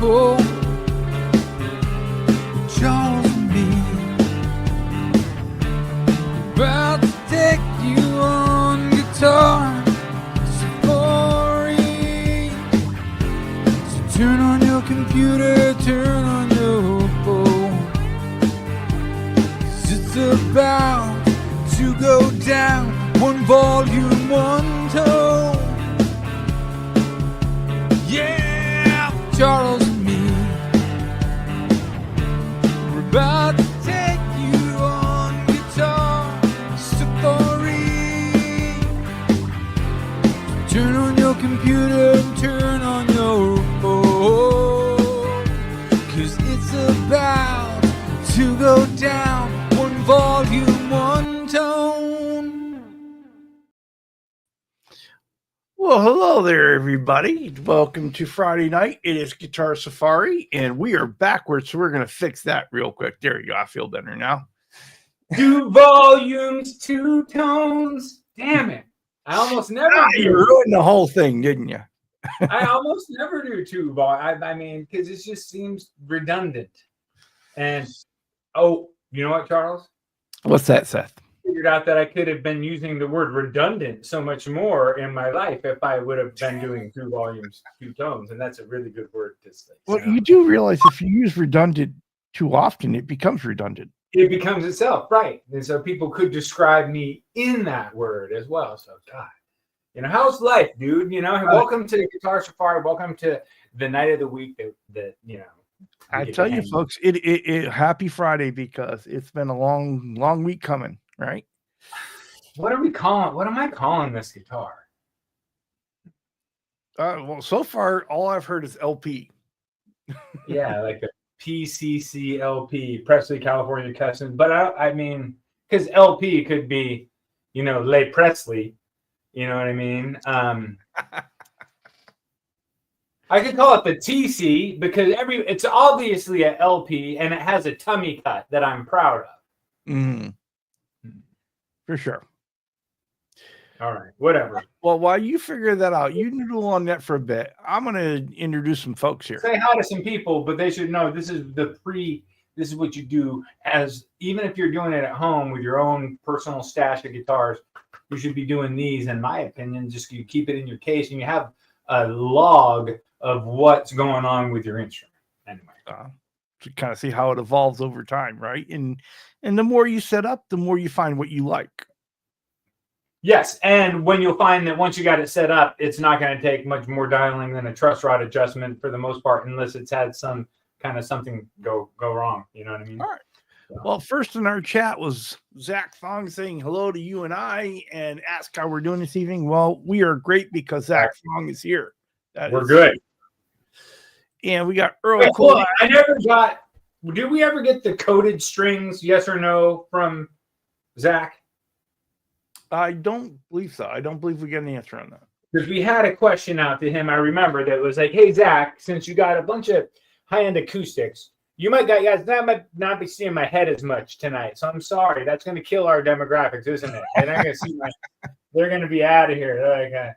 beautiful. Charles and me, about to take you on guitar safari. So turn on your computer, turn on your phone, 'cause it's about to go down. One volume, one tone. Yeah, Charles and me, we're about to take you on guitar safari. Turn on your computer and turn on your phone, 'cause it's about to go down. One volume, one tone. Well, hello there, everybody. Welcome to Friday night. It is Guitar Safari, and we are backwards, so we're going to fix that real quick. There you go. I feel better now. 2 volumes, 2 tones. Damn it. I almost never do. You ruined the whole thing, didn't you? I almost never do 2 volumes. I mean, because it just seems redundant. And, oh, you know what, Charles? What's that, Seth? Figured out that I could have been using the word redundant so much more in my life if I would have been doing 2 volumes, 2 tones. And that's a really good word to say. Well, you do realize if you use redundant too often, it becomes redundant. It becomes itself, right? And so people could describe me in that word as well. So, God, you know, how's life, dude? You know, welcome to the Guitar Safari. Welcome to the night of the week that you know. I tell you, folks, it happy Friday, because it's been a long week coming, right? What are we calling? What am I calling this guitar? Well, so far, all I've heard is LP. Yeah, like a PCC LP, Presley, California Custom. But I mean, because LP could be, you know, Les Presley. You know what I mean? I could call it the TC because it's obviously a LP and it has a tummy cut that I'm proud of. Mm-hmm. For sure. All right, whatever. Well, while you figure that out, you noodle on that for a bit. I'm going to introduce some folks here. Say hi to some people, but they should know this is this is what you do, as even if you're doing it at home with your own personal stash of guitars, you should be doing these, in my opinion. Just you keep it in your case and you have a log of what's going on with your instrument. Anyway, to kind of see how it evolves over time, right? And the more you set up, the more you find what you like. Yes, and when you'll find that once you got it set up, it's not going to take much more dialing than a truss rod adjustment for the most part, unless it's had some kind of something go wrong. You know what I mean? All right. So. Well, first in our chat was Zach Fong saying hello to you and I, and ask how we're doing this evening. Well, we are great because Zach Fong is here. We're good. And we got Earl. Wait, hold on. I never got. Did we ever get the coded strings? Yes or no from Zach? I don't believe so. I don't believe we get an answer on that. Because we had a question out to him, I remember, that was like, hey, Zach, since you got a bunch of high-end acoustics, you might not be seeing my head as much tonight. So I'm sorry. That's going to kill our demographics, isn't it? They're not going to see they're going to be out of here. They're like,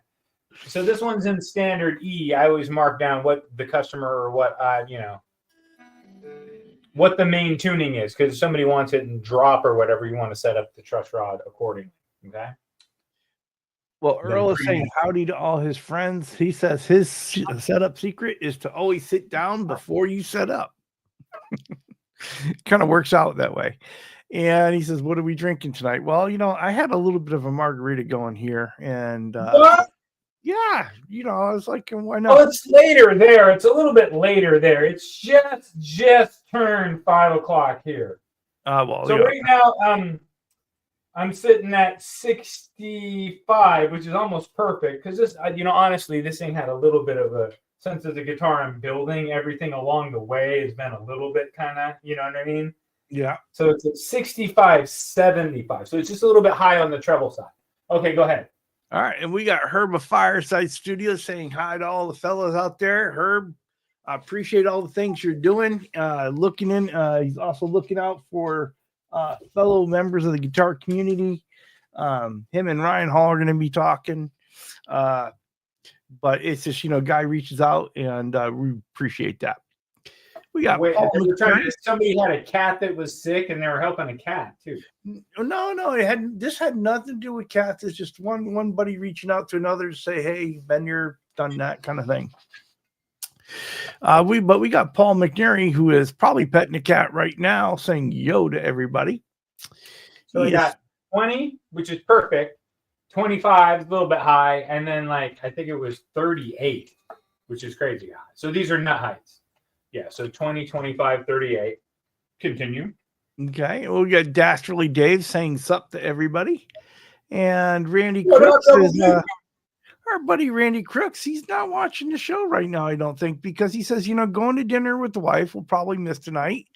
so this one's in standard E. I always mark down what the customer or what, what the main tuning is. Because if somebody wants it in drop or whatever, you want to set up the truss rod accordingly. Okay. Well, Earl is saying howdy to all his friends. He says his setup secret is to always sit down before you set up. Kind of works out that way. And he says, what are we drinking tonight? Well, you know, I had a little bit of a margarita going here. And yeah, you know, I was like, why not? Oh, it's later there. It's a little bit later there. It's just turned 5 o'clock here. Well, so right now, I'm sitting at 65, which is almost perfect. Because this, you know, honestly, this thing had a little bit of a, since it's a guitar I'm building, everything along the way has been a little bit kind of, you know what I mean? Yeah. So it's at 65, 75. So it's just a little bit high on the treble side. Okay, go ahead. All right. And we got Herb of Fireside Studios saying hi to all the fellas out there. Herb, I appreciate all the things you're doing. He's also looking out for fellow members of the guitar community. Him and Ryan Hall are going to be talking. But it's just, you know, guy reaches out, and we appreciate that. We got Wait, Paul they were trying McNary. to, somebody had a cat that was sick, and they were helping a cat too. No, this had nothing to do with cats. It's just one buddy reaching out to another to say, "Hey, been here, done that," kind of thing. We got Paul McNary, who is probably petting a cat right now, saying "yo" to everybody. So we got 20, which is perfect. 25 is a little bit high, and then like I think it was 38, which is crazy high. So these are nut heights. Yeah, so 20, 25, 38. Continue. Okay. Well, we got Dastardly Dave saying sup to everybody. And Randy Crooks is our buddy Randy Crooks. He's not watching the show right now, I don't think, because he says, going to dinner with the wife will probably miss tonight.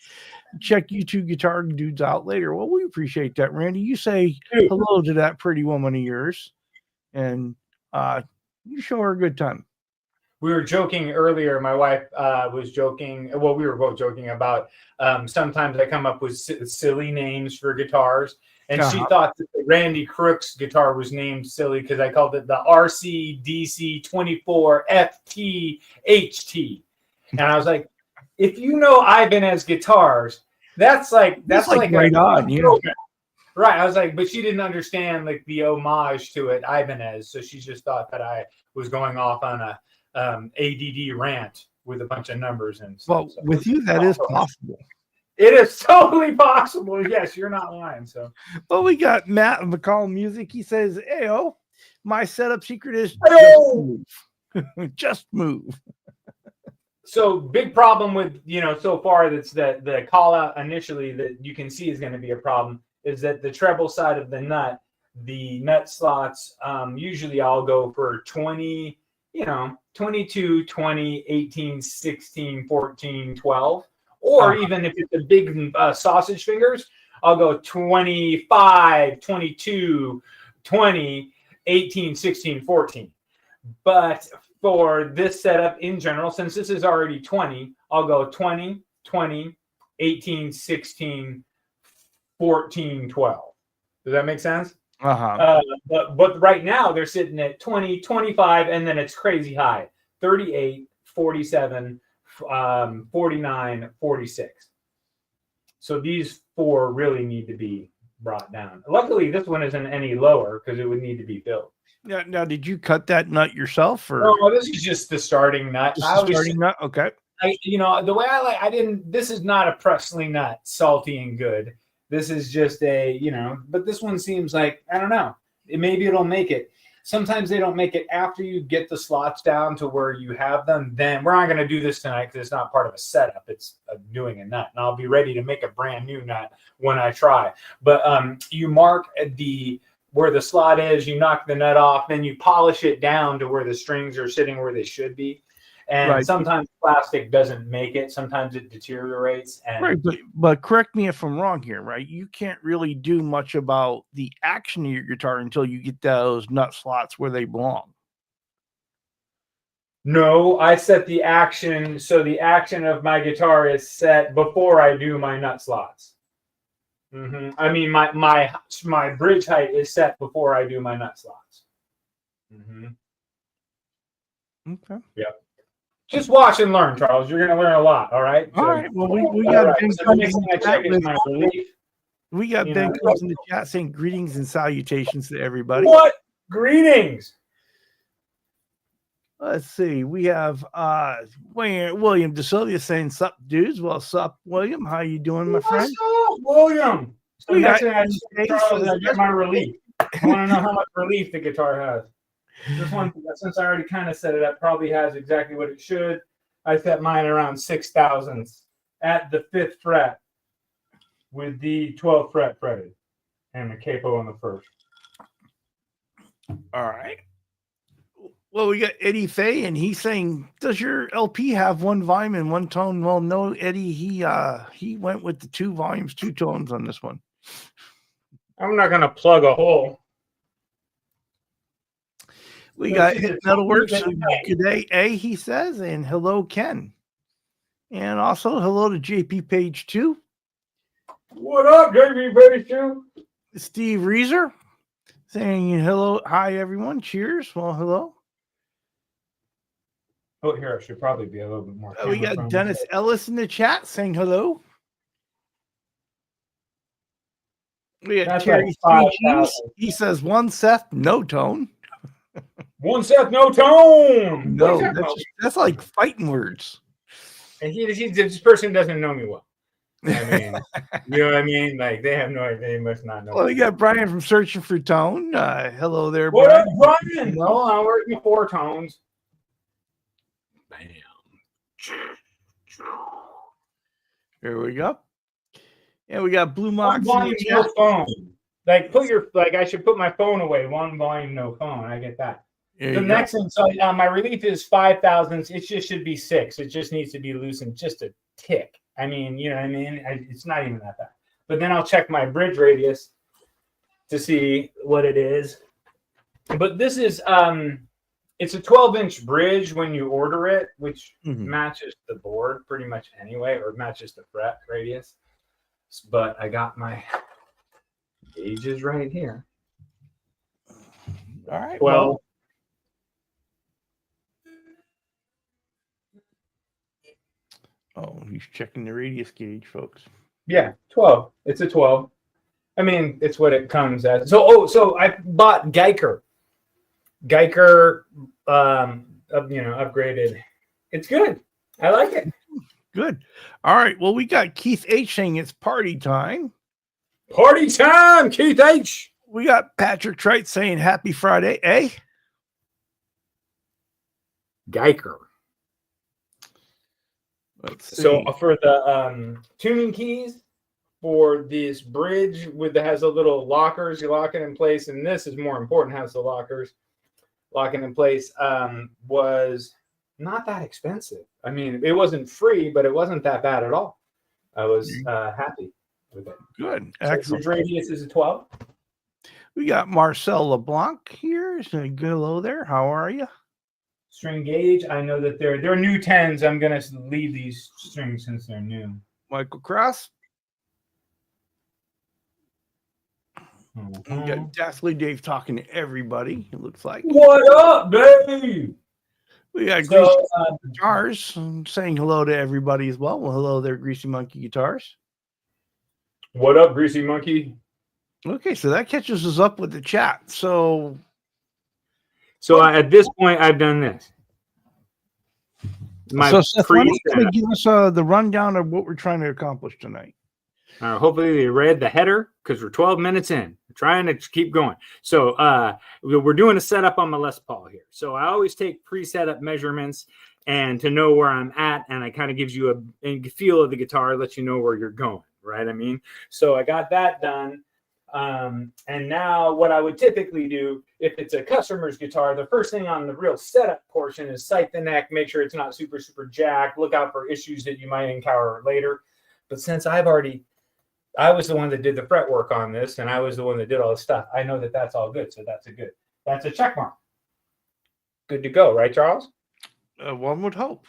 Check you two guitar dudes out later. Well, we appreciate that, Randy. You say hello to that pretty woman of yours, and you show her a good time. We were joking earlier. My wife was joking. Well, we were both joking about sometimes I come up with silly names for guitars. And she thought that the Randy Crooks guitar was named silly because I called it the RC-DC 24 FT HT. And I was like, if you know Ibanez guitars, that's like right on, right. I was like, but she didn't understand like the homage to it, Ibanez. So she just thought that I was going off on a ADD rant with a bunch of numbers and stuff. Well, with you, that is possible. It is totally possible. Yes, you're not lying. So, well, we got Matt McCall Music. He says, "Ayo, my setup secret is just move." So, big problem with so far that's the call out initially that you can see is going to be a problem is that the treble side of the nut slots. Usually, I'll go for 20. 22, 20, 18, 16, 14, 12. Or even if it's a big sausage fingers, I'll go 25, 22, 20, 18, 16, 14. But for this setup in general, since this is already 20, I'll go 20, 20, 18, 16, 14, 12. Does that make sense? But right now they're sitting at 20, 25, and then it's crazy high. 38, 47, 49, 46. So these four really need to be brought down. Luckily, this one isn't any lower because it would need to be filled. Now, did you cut that nut yourself? Or no, this is just the starting nut. Nut? Okay. The way I didn't. This is not a Presley nut, salty and good. This is just but this one seems like, I don't know, maybe it'll make it. Sometimes they don't make it after you get the slots down to where you have them. Then we're not going to do this tonight because it's not part of a setup. It's doing a nut. And I'll be ready to make a brand new nut when I try. But you mark where the slot is, you knock the nut off, then you polish it down to where the strings are sitting where they should be. And sometimes plastic doesn't make it. Sometimes it deteriorates. And but correct me if I'm wrong here, right? You can't really do much about the action of your guitar until you get those nut slots where they belong. No, I set the action. So the action of my guitar is set before I do my nut slots. I mean, my bridge height is set before I do my nut slots. Okay. Yeah. Just watch and learn, Charles. You're going to learn a lot. All right. All right. Well, we got Ben Combs in the chat saying greetings and salutations to everybody. What? Greetings. Let's see. We have William DeSilvia saying sup, dudes. Well, sup, William. How you doing, my friend? What's up, William? So next thing I get my relief. I want to know how much relief the guitar has. This one, since I already kind of set it up, probably has exactly what it should. I set mine around 6 thousandths at the 5th fret with the 12th fret fretted and the capo on the 1st. All right. Well, we got Eddie Fay, and he's saying, does your LP have one volume and one tone? Well, no, Eddie, he went with the 2 volumes, 2 tones on this one. I'm not going to plug a hole. We got Hit Metalworks. Good day, A, he says, and hello, Ken. And also hello to JP Page 2. What up, JP Page 2? Steve Reeser saying hello. Hi, everyone. Cheers. Well, hello. Oh, here, I should probably be a little bit more. We got Dennis Ellis in the chat saying hello. We got That's Terry like 3Gs. He says one Seth, no tone. One Seth, no tone. No, that's like fighting words. And this person doesn't know me well. I mean, you know what I mean? Like, they have no idea. They must not know. Well, we got Brian from Searching for Tone. Hello there, What Brian. up, Brian? No, I'm working 4 tones. Bam. There we go. And we got Blue Mox. One volume, no phone. Like, I should put my phone away. One volume, no phone. I get that. The next thing, so my relief is 5,000. It just should be 6. It just needs to be loosened just a tick. I mean, you know what I mean? It's not even that bad. But then I'll check my bridge radius to see what it is. But this is, it's a 12-inch bridge when you order it, which matches the board pretty much anyway, or matches the fret radius. But I got my gauges right here. All right. Well, oh, he's checking the radius gauge, folks. yeah, 12. It's a 12. I mean, it's what it comes as. So I bought Geiger. Geiger, upgraded. It's good. I like it. Good. All right. Well, we got Keith H saying it's party time. Party time, Keith H. We got Patrick Trite saying happy Friday, eh? Geiger. Let's see. So for the tuning keys for this bridge that has a little lockers, you lock it in place, and this is more important, has the lockers locking in place, was not that expensive. I mean, it wasn't free, but it wasn't that bad at all. I was happy with it. Good. So Excellent. bridge radius is a 12. We got Marcel LeBlanc here. So good hello there. How are you? String gauge. I know that they're new 10s. I'm gonna leave these strings since they're new. Michael Cross. We got Deathly Dave talking to everybody. It looks like. What up, babe? We got Greasy Guitars saying hello to everybody as well. Well, hello there, Greasy Monkey Guitars. What up, Greasy Monkey? Okay, so that catches us up with the chat. So at this point, I've done this. Seth, why don't you give us the rundown of what we're trying to accomplish tonight? Hopefully they read the header because we're 12 minutes in. We're trying to keep going. So we're doing a setup on my Les Paul here. So I always take pre-setup measurements and to know where I'm at, and it kind of gives you a feel of the guitar, lets you know where you're going, right? I mean, so I got that done. And now what I would typically do if it's a customer's guitar, the first thing on the real setup portion is sight the neck, make sure it's not super, super jacked, look out for issues that you might encounter later. But since I was the one that did the fret work on this, and I was the one that did all the stuff, I know that that's all good. So that's a check mark. Good to go, right, Charles? One would hope.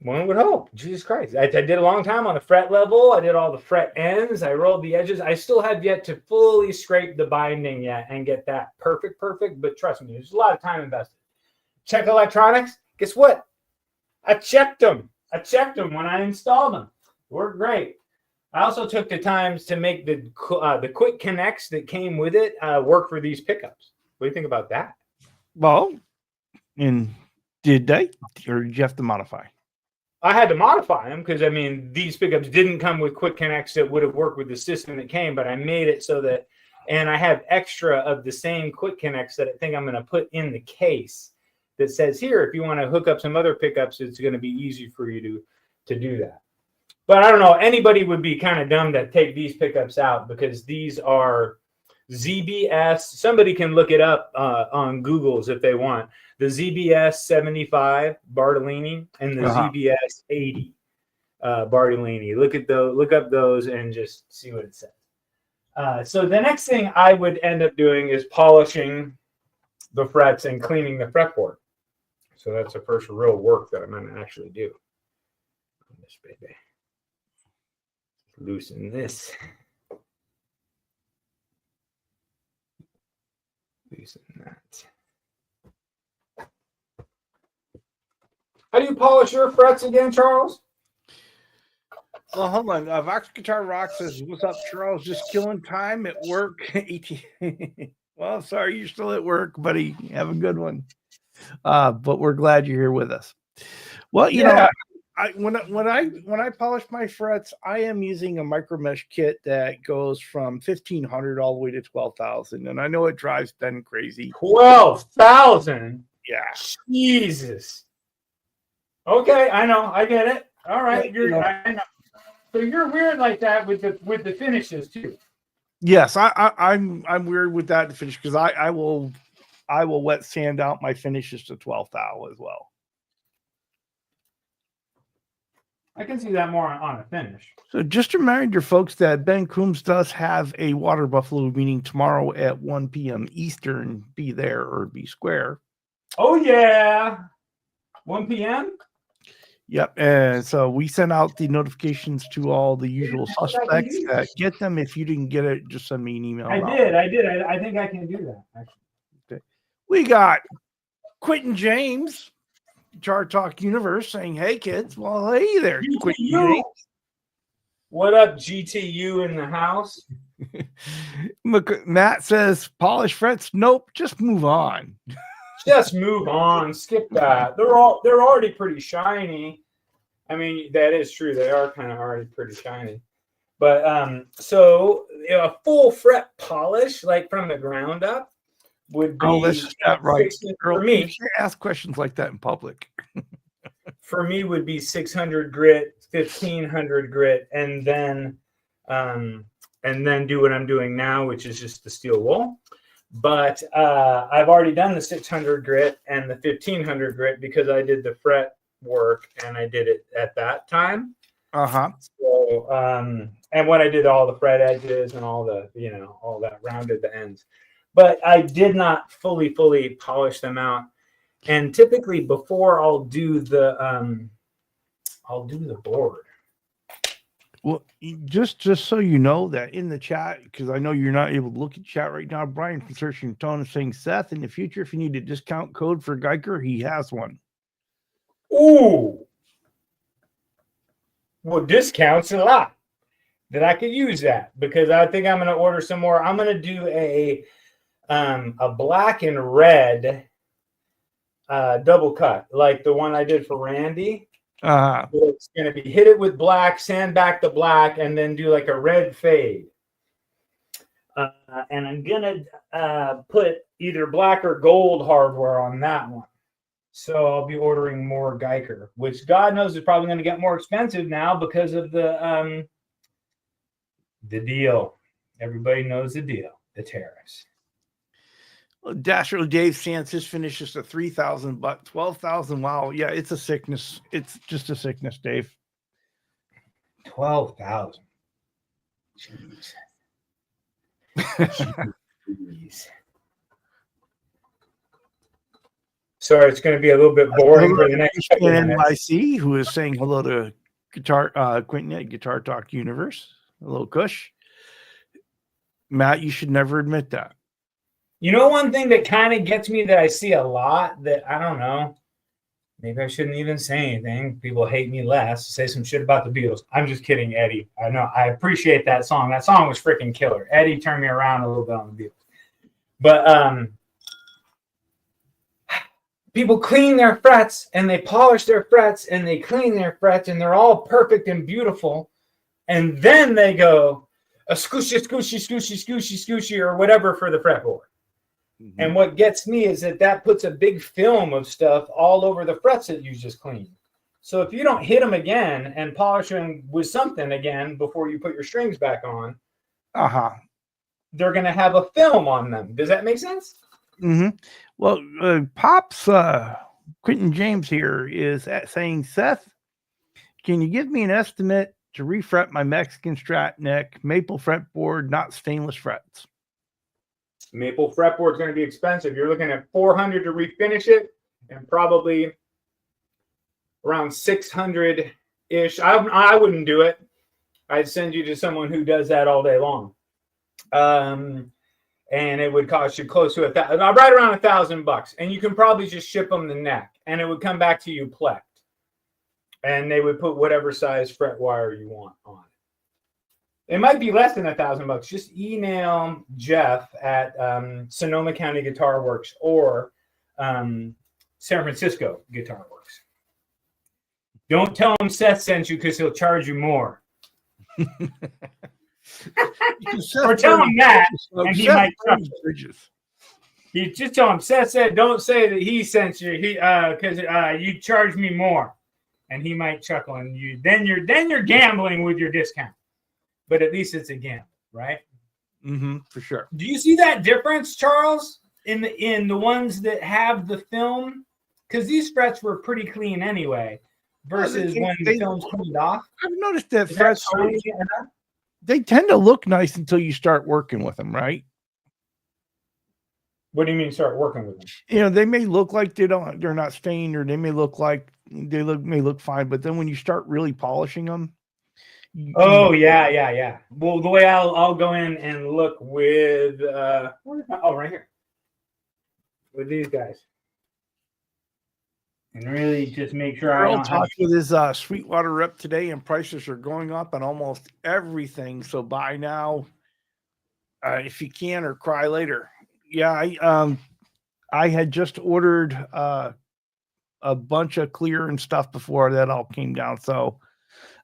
One would hope. Jesus Christ. I did a long time on the fret level. I did all the fret ends. I rolled the edges. I still have yet to fully scrape the binding yet and get that perfect. But trust me, there's a lot of time invested. Check electronics. Guess what? I checked them. When I installed them. Worked great. I also took the time to make the quick connects that came with it work for these pickups. What do you think about that? Well, and did they? Or did you have to modify? I had to modify them because, I mean, these pickups didn't come with quick connects that would have worked with the system that came, but I made it so that, and I have extra of the same quick connects that I think I'm going to put in the case that says here, if you want to hook up some other pickups, it's going to be easy for you to do that. But I don't know, anybody would be kind of dumb to take these pickups out because these are ZBS. Somebody can look it up on Google's if they want. The ZBS 75 Bartolini and the ZBS 80 Bartolini. Look up those and just see what it says. So the next thing I would end up doing is polishing the frets and cleaning the fretboard. So that's the first real work that I'm going to actually do on this baby. Loosen this. Loosen that. do you polish your frets again, Charles? Well, hold on. Vox Guitar Rock says, "What's up, Charles? Just killing time at work." Well, sorry, you're still at work, buddy. Have a good one. But we're glad you're here with us. Well, you know, when I polish my frets, I am using a micro mesh kit that goes from 1,500 all the way to 12,000, and I know it drives Ben crazy. 12,000. Yeah, Jesus. Okay, I know, I get it. All right, I know. So you're weird like that with the finishes too. Yes, I'm weird with that to finish because I will wet sand out my finishes to 12 thou as well. I can see that more on a finish. So just a reminder, folks, that Ben Coombs does have a Water Buffalo meeting tomorrow at 1 p.m. Eastern. Be there or be square. Oh yeah, 1 p.m. Yep, and so we sent out the notifications to all the usual suspects that get them. If you didn't get it, just send me an email. I did. I think I can do that, actually. Okay. We got Quentin James, Guitar Talk Universe, saying, "Hey kids." Well, hey there, Quentin James. What up, GTU in the house? Matt says, "Polish frets. Nope, just move on." Just move on. Skip that. They're already pretty shiny. I mean, that is true. They are kind of already pretty shiny. But so a full fret polish, like from the ground up, would be that's not right. For me. You can't ask questions like that in public. For me, would be 600 grit, 1,500 grit, and then do what I'm doing now, which is just the steel wool. But I've already done the 600 grit and the 1,500 grit because I did the fret work and I did it at that time. So and when I did all the fret edges and all the all that rounded the ends, but I did not fully polish them out. And typically before I'll do the board. Well, just so you know that in the chat, because I know you're not able to look at chat right now, Brian from Searching Tone is saying, "Seth, in the future, if you need a discount code for Geiger, he has one." Ooh. Well, discounts a lot that I could use that because I think I'm going to order some more. I'm going to do a black and red double cut, like the one I did for Randy. It's going to be hit it with black, sand back the black, and then do like a red fade. And I'm going to put either black or gold hardware on that one. So I'll be ordering more Geiger, which God knows is probably going to get more expensive now because of the deal. Everybody knows the deal, the tariffs. Dasher Dave Sands, his finish is a 3,000, but 12,000. Wow. Yeah, it's a sickness. It's just a sickness, Dave. 12,000. Jeez. Sorry, it's going to be a little bit boring for the next couple of minutes. NYC, who is saying hello to Quentin at Guitar Talk Universe. Hello, Kush. Matt, you should never admit that. You know, one thing that kind of gets me that I see a lot that I don't know, maybe I shouldn't even say anything. People hate me less. Say some shit about the Beatles. I'm just kidding, Eddie. I know. I appreciate that song. That song was freaking killer. Eddie turned me around a little bit on the Beatles. But people clean their frets and they polish their frets and they clean their frets and they're all perfect and beautiful. And then they go a scooshy, scooshy, scooshy, scooshy, scooshy, or whatever for the fretboard. Mm-hmm. And what gets me is that puts a big film of stuff all over the frets that you just cleaned. So if you don't hit them again and polish them with something again before you put your strings back on, they're going to have a film on them. Does that make sense? Mm-hmm. Well, Pops Quentin James here is saying, "Seth, can you give me an estimate to refret my Mexican Strat neck maple fretboard, not stainless frets?" Maple fretboard is going to be expensive. You're looking at $400 to refinish it, and probably around $600-ish. I wouldn't do it. I'd send you to someone who does that all day long. And it would cost you close to right around $1,000, and you can probably just ship them the neck, and it would come back to you plecked. and they would put whatever size fret wire you want on it. It might be less than $1,000. Just email Jeff at Sonoma County Guitar Works or San Francisco Guitar Works. Don't tell him Seth sent you because he'll charge you more. Or tell him that, and he might chuckle. You just tell him Seth said, don't say that he sent you, because you charge me more, and he might chuckle, and then you're gambling with your discount. But at least it's a gamble, right? Mm-hmm, for sure. Do you see that difference, Charles, in the ones that have the film? Because these frets were pretty clean anyway, versus when the film's cleaned off. I've noticed that frets, they tend to look nice until you start working with them, right? What do you mean start working with them? You know, they may look like they're not stained, or they may look like may look fine, but then when you start really polishing them. Oh yeah. Well, the way I'll go in and look with right here with these guys, and really just make sure I don't talked with his Sweetwater rep today, and prices are going up on almost everything. So buy now, if you can, or cry later. Yeah, I had just ordered a bunch of clear and stuff before that all came down, so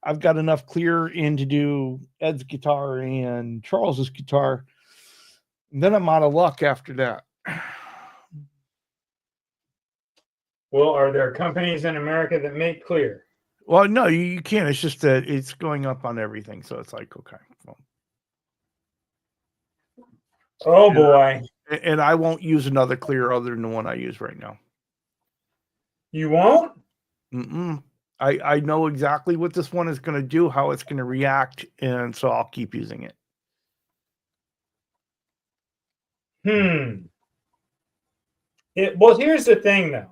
I've got enough clear in to do Ed's guitar and Charles's guitar. And then I'm out of luck after that. Well, are there companies in America that make clear? Well, no, you can't. It's just that it's going up on everything. So it's like, okay. Well. Oh, boy. And I won't use another clear other than the one I use right now. You won't? Mm-mm. I know exactly what this one is going to do, how it's going to react, and so I'll keep using it. Well, here's the thing, though.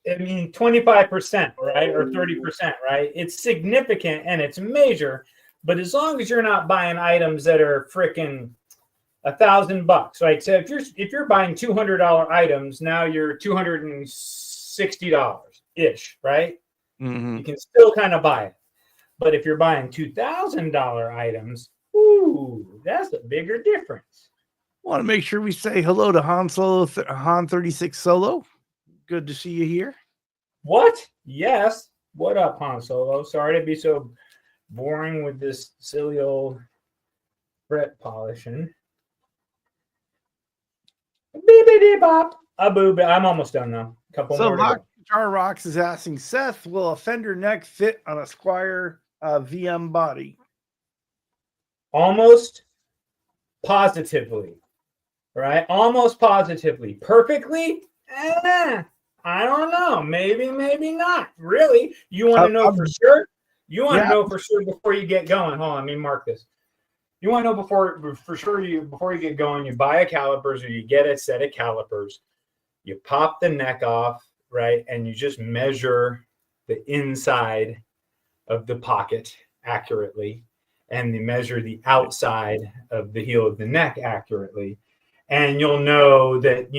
I mean, 25%, right, or 30%, right? It's significant and it's major, but as long as you're not buying items that are freaking $1,000, right? So if you're buying $200 items, now you're $260 ish, right? Mm-hmm. You can still kind of buy it. But if you're buying $2,000 items, ooh, that's a bigger difference. Want to make sure we say hello to Han 36 Solo. Good to see you here. What? Yes. What up, Han Solo? Sorry to be so boring with this silly old fret polishing. Beep bop. I'm almost done now. A couple more. So Guitar Rocks is asking Seth, will a fender neck fit on a Squire VM body? Almost positively, right? Almost positively. Perfectly? I don't know. Maybe not. Really? You want to know for sure? You want to know for sure before you get going. Hold on, let me mark this. You want to know before you get going, you buy a calipers or you get a set of calipers. You pop the neck off, right? And you just measure the inside of the pocket accurately, and you measure the outside of the heel of the neck accurately. And you'll know that,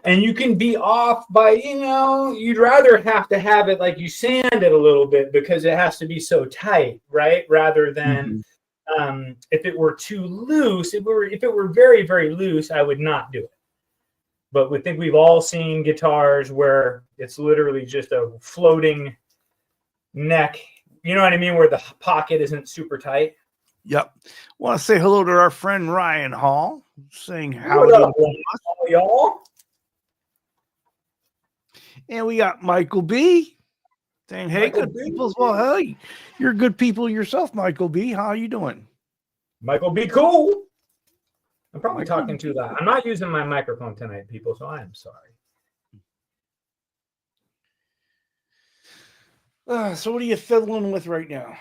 and you can be off by, you'd rather have to have it like you sand it a little bit because it has to be so tight, right? Rather than if it were too loose, if it were very, very loose, I would not do it. But we think we've all seen guitars where it's literally just a floating neck. You know what I mean? Where the pocket isn't super tight. Yep. Want to say hello to our friend Ryan Hall, saying how what up, y'all. And we got Michael B saying, hey, Michael good B. people as well. Hey, you're good people yourself, Michael B. How are you doing? Michael B. Cool. I'm probably talking too loud. I'm not using my microphone tonight, people, so I am sorry. So what are you fiddling with right now?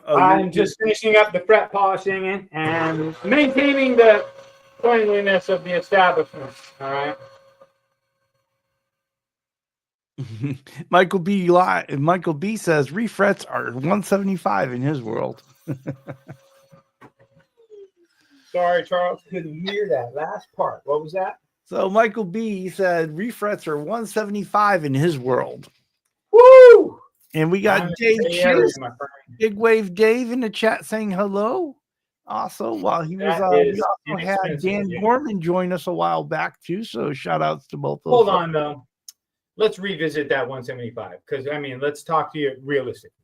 I'm just finishing up the fret polishing and maintaining the cleanliness of the establishment. All right. Michael B says refrets are 175 in his world. Sorry, Charles, couldn't hear that last part. What was that? So Michael B said refrets are 175 in his world. Woo! And we got I'm in Dave the Bay Area, Chiz, my friend. Big Wave Dave in the chat saying hello. Also, while he was, That we is also had inexpensive, Dan yeah. Gorman join us a while back too. So shout outs to both those. Hold on though. Let's revisit that 175 because I mean, let's talk to you realistically.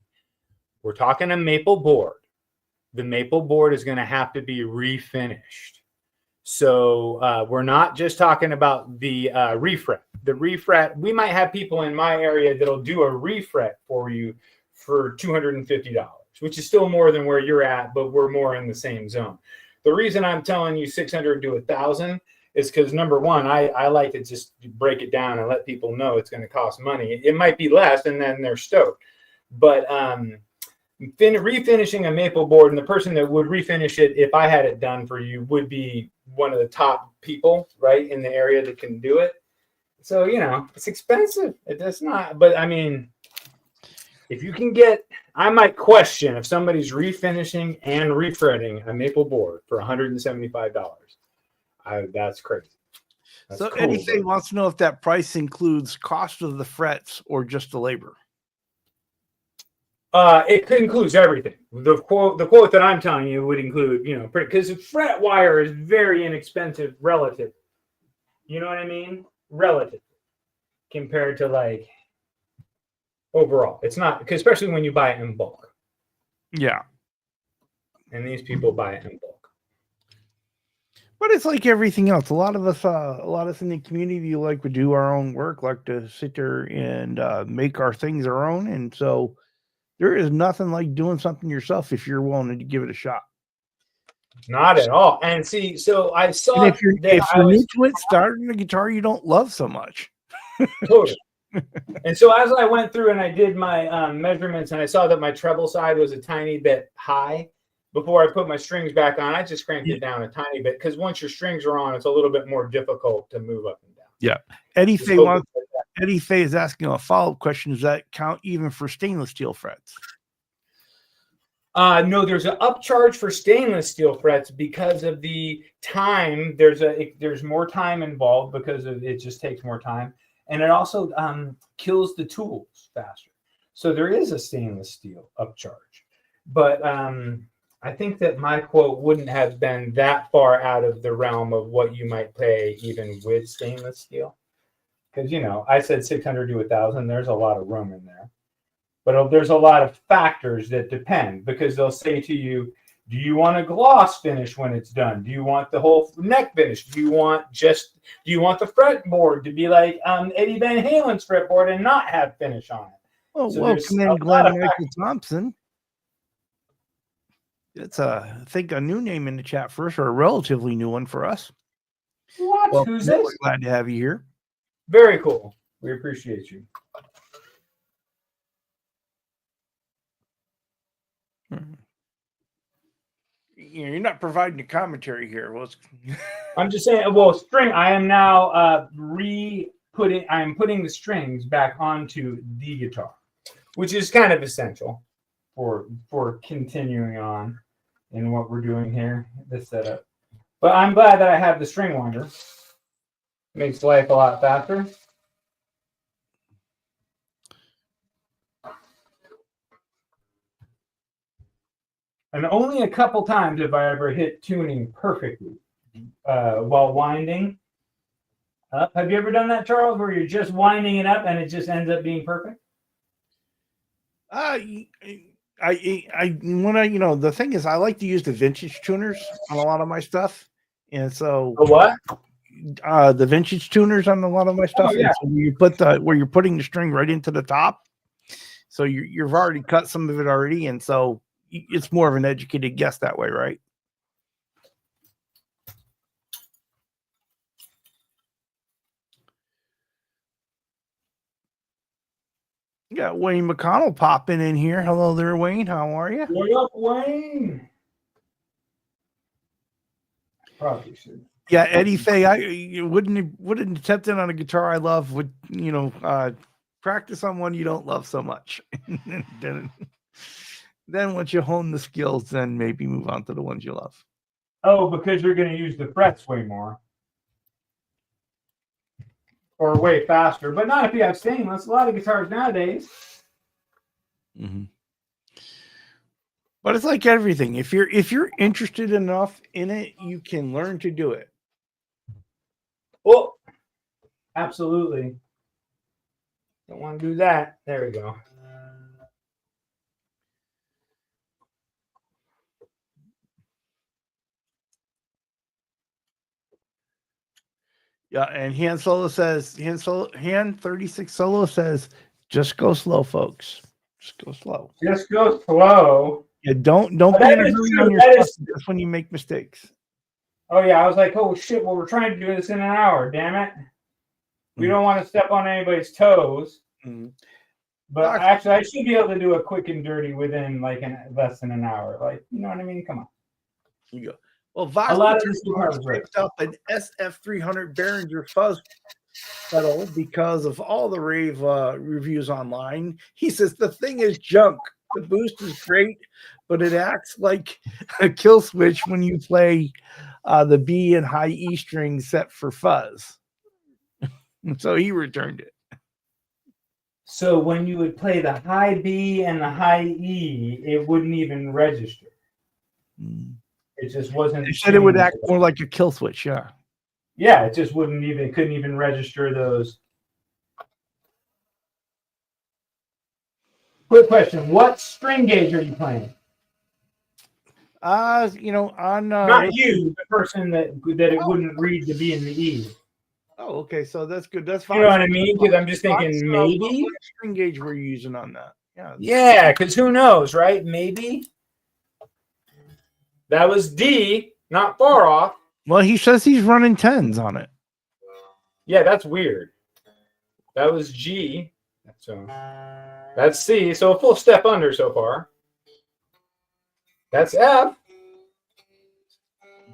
We're talking a maple board. The maple board is going to have to be refinished. So we're not just talking about the refret. The refret, we might have people in my area that'll do a refret for you for $250, which is still more than where you're at, but we're more in the same zone. The reason I'm telling you 600 to 1,000 is because number one, I like to just break it down and let people know it's going to cost money. It might be less, and then they're stoked. But refinishing a maple board, and the person that would refinish it if I had it done for you would be one of the top people, right, in the area that can do it. So, you know, it's expensive. It does not. But I mean, if you can get, I might question if somebody's refinishing and refretting a maple board for $175. That's crazy. That's So cool, Eddie Faye but wants to know if that price includes cost of the frets or just the labor. it includes everything. The quote that I'm telling you would include, you know, because fret wire is very inexpensive relative. You know what I mean? Relative compared to like overall. It's not, because especially when you buy it in bulk. Yeah. And these people buy it in bulk. But it's like everything else. A lot of us in the community like to do our own work, like to sit there and make our things our own. And so there is nothing like doing something yourself if you're willing to give it a shot. Not at all. And see, so I saw And if you're new to it, starting a guitar you don't love so much. Totally. And so as I went through and I did my measurements and I saw that my treble side was a tiny bit high, before I put my strings back on, I just cranked it down a tiny bit because once your strings are on, it's a little bit more difficult to move up and down. Yeah. Eddie Faye is asking a follow-up question. Does that count even for stainless steel frets? No, there's an upcharge for stainless steel frets because of the time. There's more time involved because it just takes more time. And it also kills the tools faster. So there is a stainless steel upcharge. But I think that my quote wouldn't have been that far out of the realm of what you might pay even with stainless steel. Because, you know, I said 600 to 1,000. There's a lot of room in there. But there's a lot of factors that depend because they'll say to you, do you want a gloss finish when it's done? Do you want the whole neck finish? Do you want the fretboard to be like Eddie Van Halen's fretboard and not have finish on it? Oh, So welcome in, Glenn Michael Thompson. It's I think a new name in the chat first, or a relatively new one for us. What? Well, Who's this? Glad to have you here. Very cool. We appreciate you. You're not providing a commentary here. Well, I'm just saying. Well, string. I am now I am putting the strings back onto the guitar, which is kind of essential for continuing on in what we're doing here, this setup. But I'm glad that I have the string winder. Makes life a lot faster. And only a couple times have I ever hit tuning perfectly while winding up. Have you ever done that, Charles, where you're just winding it up and it just ends up being perfect? The thing is, I like to use the vintage tuners on a lot of my stuff, and so The what? The vintage tuners on a lot of my stuff. Oh, yeah. So you put where you're putting the string right into the top, so you've already cut some of it already, and so it's more of an educated guess that way, right? You got Wayne McConnell popping in here. Hello there, Wayne. How are you? What up, Wayne? Probably should. Yeah, Eddie Faye. I wouldn't attempt it on a guitar I love. Would practice on one you don't love so much. Then once you hone the skills, then maybe move on to the ones you love. Oh, because you're going to use the frets way more. Or way faster. But not if you have stainless. A lot of guitars nowadays, Mm-hmm. But it's like everything. If you're interested enough in it, you can learn to do it. Well, absolutely. Don't want to do that. There we go. Yeah, and Han 36 Solo says, just go slow, folks. Just go slow. Just go slow. Yeah, don't be that in a is hurry true. on your That stuff. is- That's when you make mistakes. Oh yeah, I was like, oh shit, well we're trying to do this in an hour, damn it. We don't want to step on anybody's toes. Mm-hmm. But actually I should be able to do a quick and dirty within like less than an hour. Like, you know what I mean? Come on. You go. Well, Vox A lot of this is picked up an SF300 Behringer fuzz pedal because of all the rave reviews online. He says the thing is junk. The boost is great, but it acts like a kill switch when you play the B and high E string set for fuzz. So he returned it. So when you would play the high B and the high E, it wouldn't even register. It just wasn't. They said it would act more like a kill switch, yeah. Yeah, it just couldn't even register those. Quick question: what string gauge are you playing? On not you, the person that it wouldn't read the B and the E. Oh, okay, so that's good. That's fine. You know what I mean? Because I'm just thinking maybe what string gauge we're using on that. Yeah. Yeah, because who knows, right? Maybe that was D, not far off. Well, he says he's running 10s on it. Yeah, that's weird. That was G. So that's C. So a full step under so far. That's F.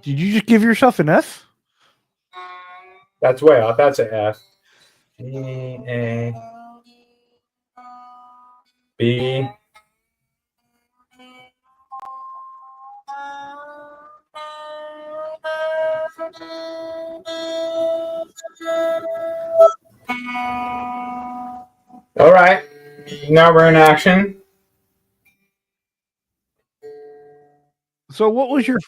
Did you just give yourself an F? That's way off. That's an F. G, A, B. All right. Now we're in action. So what was your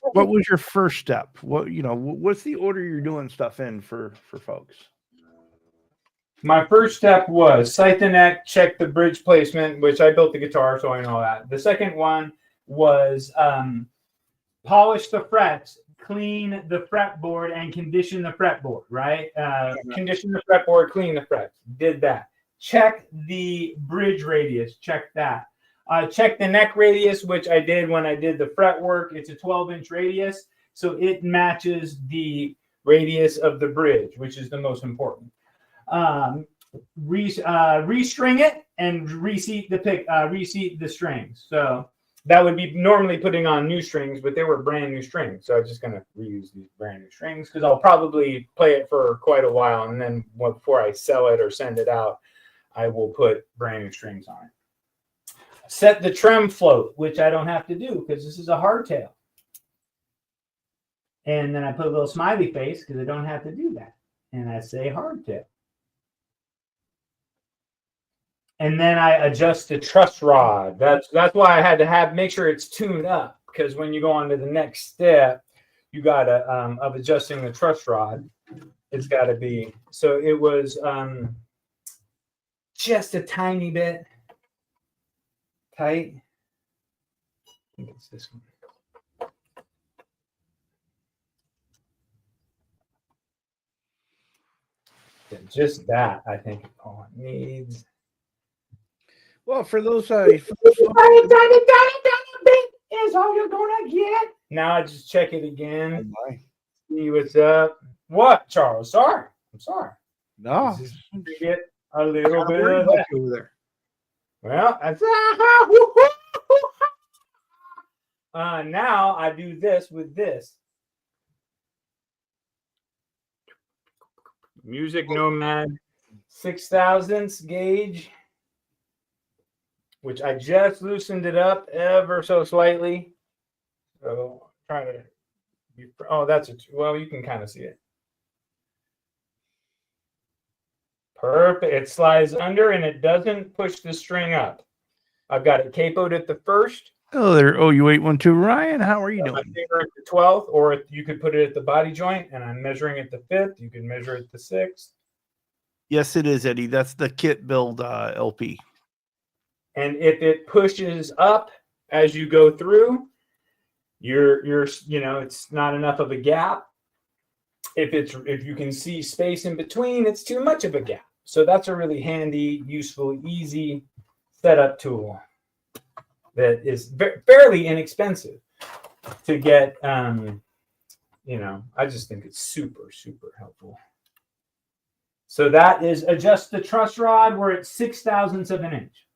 first step? What's the order you're doing stuff in for folks? My first step was sight the neck, check the bridge placement, which I built the guitar, so I know that. The second one was polish the frets, clean the fretboard, and condition the fretboard, right? Condition the fretboard, clean the frets. Did that. Check the bridge radius. Check that. Check the neck radius, which I did when I did the fret work. It's a 12-inch radius, so it matches the radius of the bridge, which is the most important. Restring it and reseat the strings. So that would be normally putting on new strings, but they were brand new strings. So I'm just going to reuse these brand new strings because I'll probably play it for quite a while. And then before I sell it or send it out, I will put brand new strings on it. Set the trem float, which I don't have to do because this is a hardtail. And then I put a little smiley face because I don't have to do that. And I say hardtail. And then I adjust the truss rod. That's why I had to make sure it's tuned up, because when you go on to the next step, you gotta of adjusting the truss rod, it's got to be. So it was just a tiny bit tight. I think it's this one. Yeah, just that, I think all it needs. Well, for those is all you're gonna get. Now I just check it again. Oh, see what's up. What, Charles? Sorry. I'm sorry. No. Just get a little bit of that. Over there. Well, that's now I do this with this. Music Nomad 6/1000 gauge, which I just loosened it up ever so slightly. So try to be, well, you can kind of see it. Perfect. It slides under and it doesn't push the string up. I've got it capoed at the first. Oh, there. Oh, you 812 Ryan. How are you My doing? finger at the 12th, or you could put it at the body joint, and I'm measuring at the 5th. You can measure at the 6th. Yes, it is, Eddie. That's the kit build LP. And if it pushes up as you go through, you're it's not enough of a gap. If you can see space in between, it's too much of a gap. So that's a really handy, useful, easy setup tool that is fairly inexpensive to get. I just think it's super, super helpful. So that is adjust the truss rod. We're at 6/1000ths of an inch.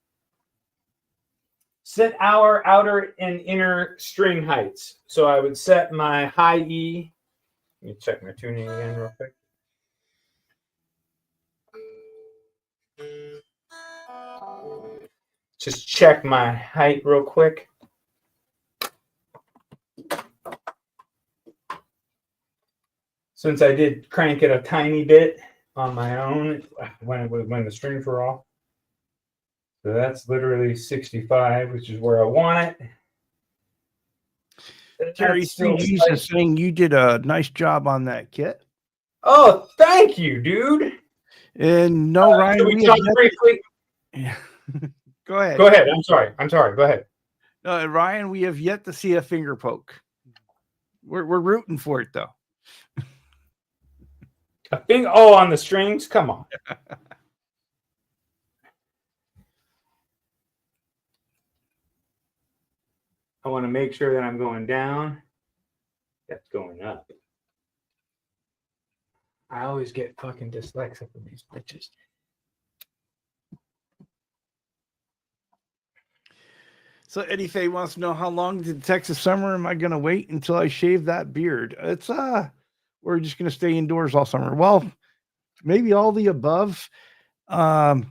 Set our outer and inner string heights. So I would set my high E. Let me check my tuning again real quick. Just check my height real quick. Since I did crank it a tiny bit on my own when the strings were off. So that's literally 65, which is where I want it. Terry Steve is saying you did a nice job on that kit. Oh, thank you, dude. And no, Ryan, we talk briefly. Yeah. Go ahead. Go ahead. I'm sorry. Go ahead. Ryan, we have yet to see a finger poke. We're rooting for it though. A thing. Oh, on the strings. Come on. I want to make sure that I'm going down. That's going up. I always get fucking dyslexic with these bitches. So Eddie Faye wants to know, how long did Texas summer am I going to wait until I shave that beard? It's we're just going to stay indoors all summer. Well, maybe all the above. The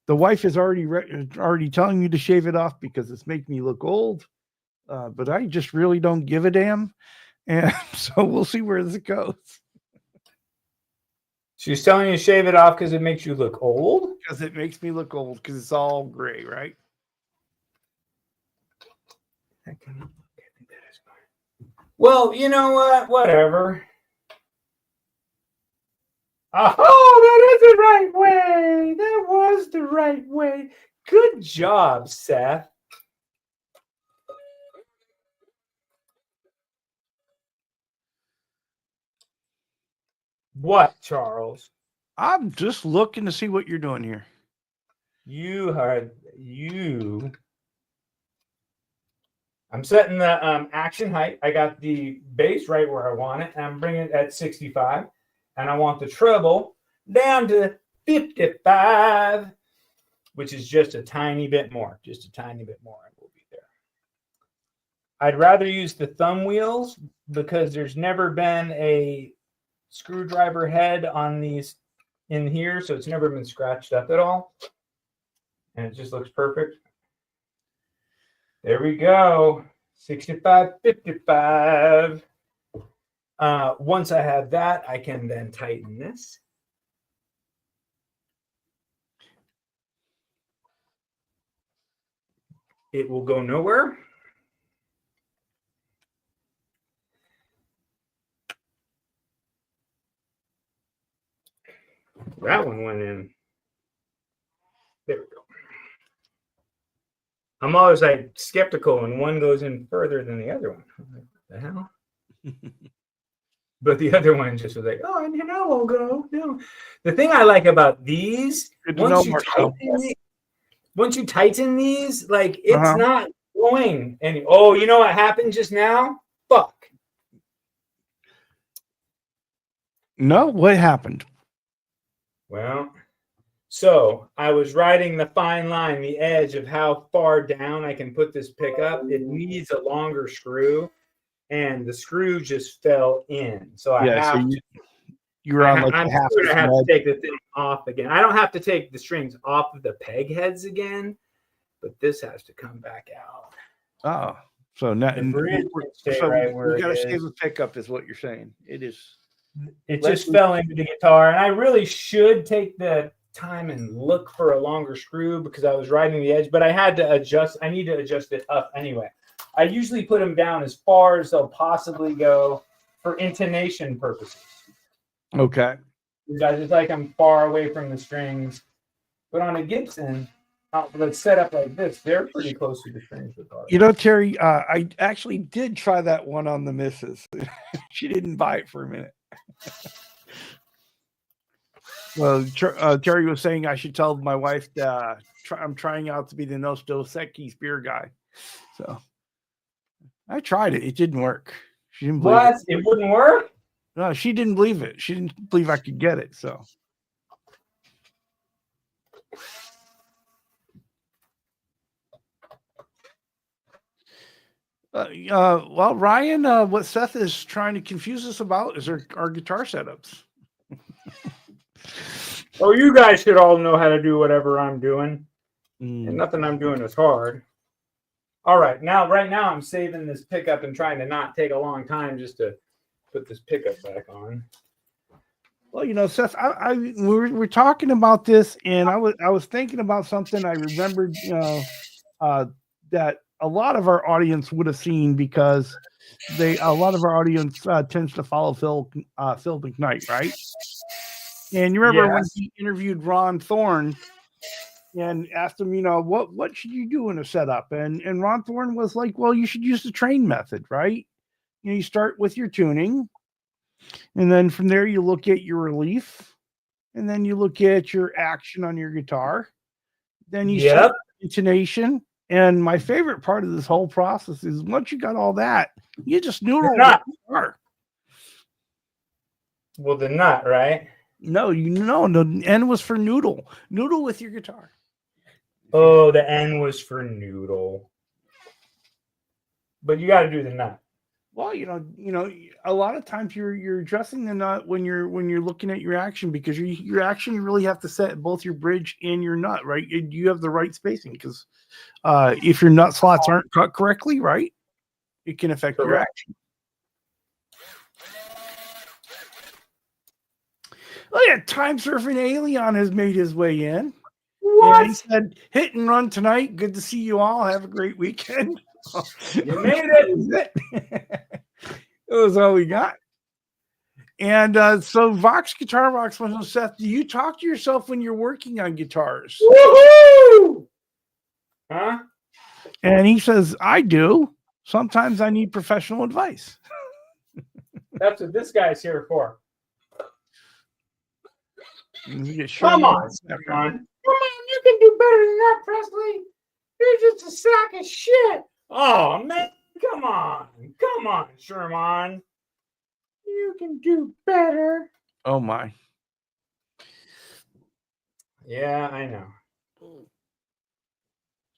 wife is already telling me to shave it off because it's making me look old. But I just really don't give a damn. And so we'll see where this goes. She's telling you to shave it off because it makes you look old? Because it makes me look old because it's all gray, right? Well, you know what? Whatever. Oh, that is the right way. That was the right way. Good job, Seth. What, Charles? I'm just looking to see what you're doing here. I'm setting the action height. I got the bass right where I want it, and I'm bringing it at 65. And I want the treble down to 55, which is just a tiny bit more. Just a tiny bit more, and we'll be there. I'd rather use the thumb wheels because there's never been a screwdriver head on these in here, so it's never been scratched up at all. And it just looks perfect. There we go. 65, 55. Once I have that, I can then tighten this. It will go nowhere. That one went in. There we go. I'm always like skeptical when one goes in further than the other one. I'm like, what the hell? But the other one just was like, oh, and now I'll go. No. The thing I like about these, once you tighten these, like it's not going any. Oh, you know what happened just now? Fuck. No, what happened? Well, so I was riding the fine line, the edge of how far down I can put this pickup. It needs a longer screw, and the screw just fell in. So I have to. You're on like I'm going to have to take the thing off again. I don't have to take the strings off of the peg heads again, but this has to come back out. Oh, so now we got to save the pickup, is what you're saying. It is. It just fell into the guitar, and I really should take the time and look for a longer screw because I was riding the edge, but I had to adjust. I need to adjust it up anyway. I usually put them down as far as they'll possibly go for intonation purposes. Okay. I just like I'm far away from the strings. But on a Gibson, that's set up like this, they're pretty close to the strings regardless. You know, Terry, I actually did try that one on the missus. She didn't buy it for a minute. Well, Terry was saying I should tell my wife that I'm trying out to be the Dos Equis beer guy. So I tried it. It didn't work. She didn't believe What? It wouldn't work? No, she didn't believe it. She didn't believe I could get it. So. Well, Ryan, what Seth is trying to confuse us about is our guitar setups. Oh, you guys should all know how to do whatever I'm doing. And nothing I'm doing is hard. All right. Right now, I'm saving this pickup and trying to not take a long time just to put this pickup back on. Well, you know, Seth, we're talking about this, and I was thinking about something. I remembered, that a lot of our audience would have seen because a lot of our audience tends to follow Phil McKnight, right? And you remember when he interviewed Ron Thorne and asked him, you know, what should you do in a setup? And Ron Thorne was like, well, you should use the train method, right? You know, you start with your tuning, and then from there you look at your relief, and then you look at your action on your guitar. Then you set intonation. And my favorite part of this whole process is once you got all that, you just noodle the guitar. Well, the nut, right? No, the N was for noodle. Noodle with your guitar. Oh, the N was for noodle. But you got to do the nut. Well, you know, a lot of times you're adjusting the nut when you're looking at your action, because your action, you really have to set both your bridge and your nut, right? You have the right spacing, because if your nut slots aren't cut correctly, right, it can affect your action. Oh yeah, Time Surfing Alien has made his way in. What? And he said, "Hit and run tonight. Good to see you all. Have a great weekend." You made it. It was all we got. And so Vox Guitar Box went to Seth, do you talk to yourself when you're working on guitars? Woohoo! Huh? And he says, I do. Sometimes I need professional advice. That's what this guy's here for. Come on, you can do better than that, Presley. You're just a sack of shit. Oh man, come on, Sherman. You can do better. Oh my. Yeah, I know.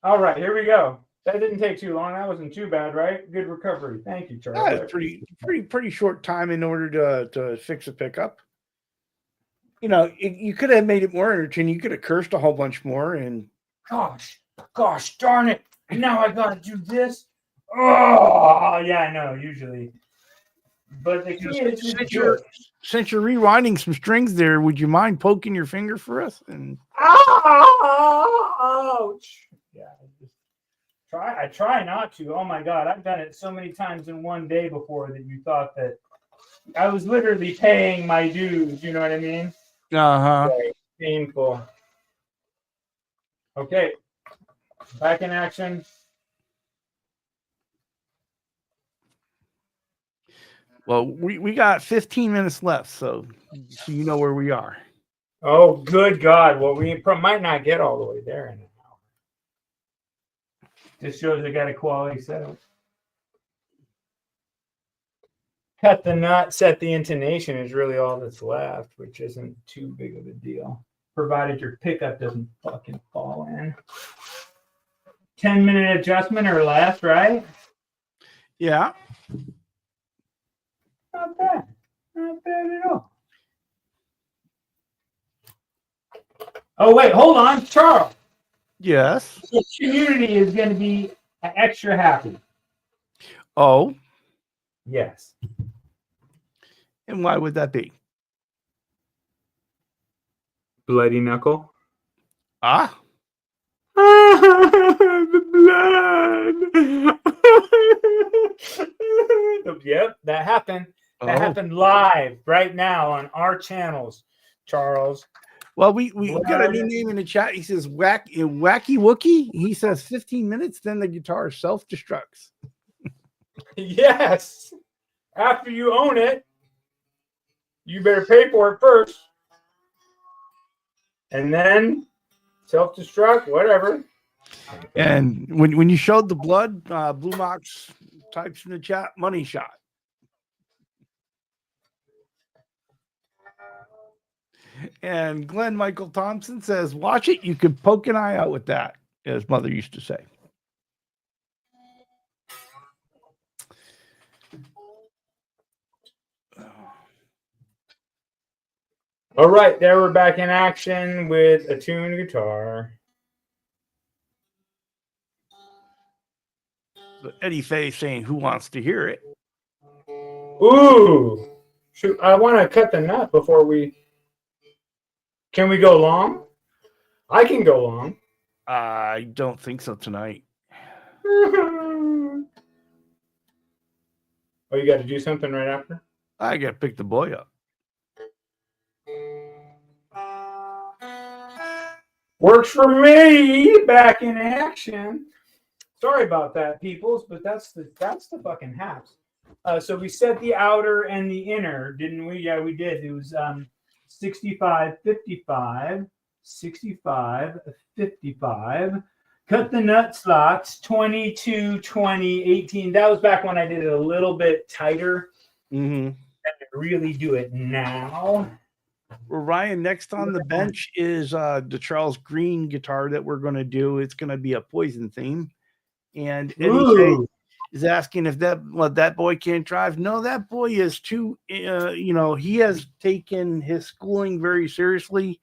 All right, here we go. That didn't take too long. That wasn't too bad, right? Good recovery. Thank you, Charles. Yeah, it's pretty short time in order to fix a pickup. You know, you could have made it more entertaining. You could have cursed a whole bunch more. And gosh, darn it! Now I gotta do this. Oh, yeah, I know. Usually, but the key is since you're rewinding some strings there, would you mind poking your finger for us? And ouch! Yeah, I try not to. Oh my God, I've done it so many times in one day before that you thought that I was literally paying my dues. You know what I mean? Very painful. Okay, back in action. Well, we got 15 minutes left, so you know where we are. Oh, good God. Well, we might not get all the way there in an hour. This shows I got a quality setup. Cut the nut, set the intonation is really all that's left, which isn't too big of a deal, provided your pickup doesn't fucking fall in. 10-minute adjustment or less, right? Yeah. Not bad. Not bad at all. Oh, wait, hold on. Charles. Yes. The community is going to be extra happy. Oh. Yes. And why would that be? Bloody knuckle. Ah, The blood. Yep, that happened. That happened live right now on our channels, Charles. Well, we got a new name in the chat. He says Wacky Wookie. He says 15 minutes, then the guitar self-destructs. Yes. After you own it, you better pay for it first. And then self-destruct, whatever. And when you showed the blood, Blue Mox types in the chat, money shot. And Glenn Michael Thompson says, watch it. You could poke an eye out with that, as mother used to say. All right, there we're back in action with a tuned guitar. So Eddie Faye saying, who wants to hear it? Ooh, shoot, I want to cut the nut before we... Can we go long? I can go long. I don't think so tonight. Oh, you got to do something right after? I got to pick the boy up. Works for me. Back in action. Sorry about that, peoples, but that's the fucking haps. So we set the outer and the inner, didn't we? Yeah, we did. It was 65, 55, 65, 55. Cut the nut slots, 22, 20, 18. That was back when I did it a little bit tighter. Mm-hmm. I can really do it now. Well, Ryan, next on the bench is the Charles Green guitar that we're going to do. It's going to be a Poison theme. And Eddie is asking if that boy can't drive. No, that boy is too, he has taken his schooling very seriously.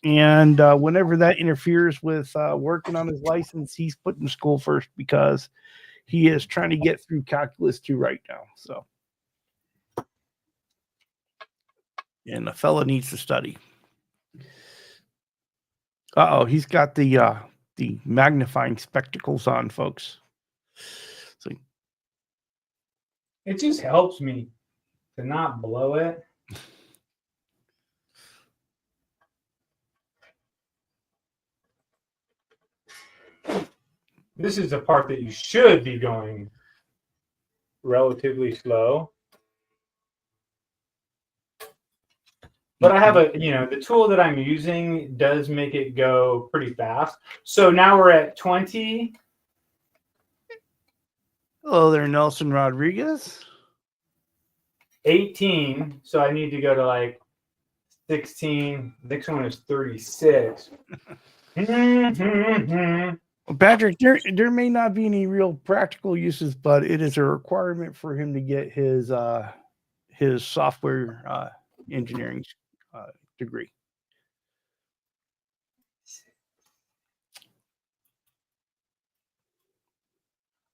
And whenever that interferes with working on his license, he's putting school first because he is trying to get through Calculus 2 right now. So, and the fella needs to study. He's got the magnifying spectacles on, folks. So it just helps me to not blow it. This is the part that you should be going relatively slow. But I have the tool that I'm using does make it go pretty fast. So now we're at 20. Hello there, Nelson Rodriguez. 18. So I need to go to like 16. Next one is 36. Well, Patrick, there may not be any real practical uses, but it is a requirement for him to get his software engineering degree.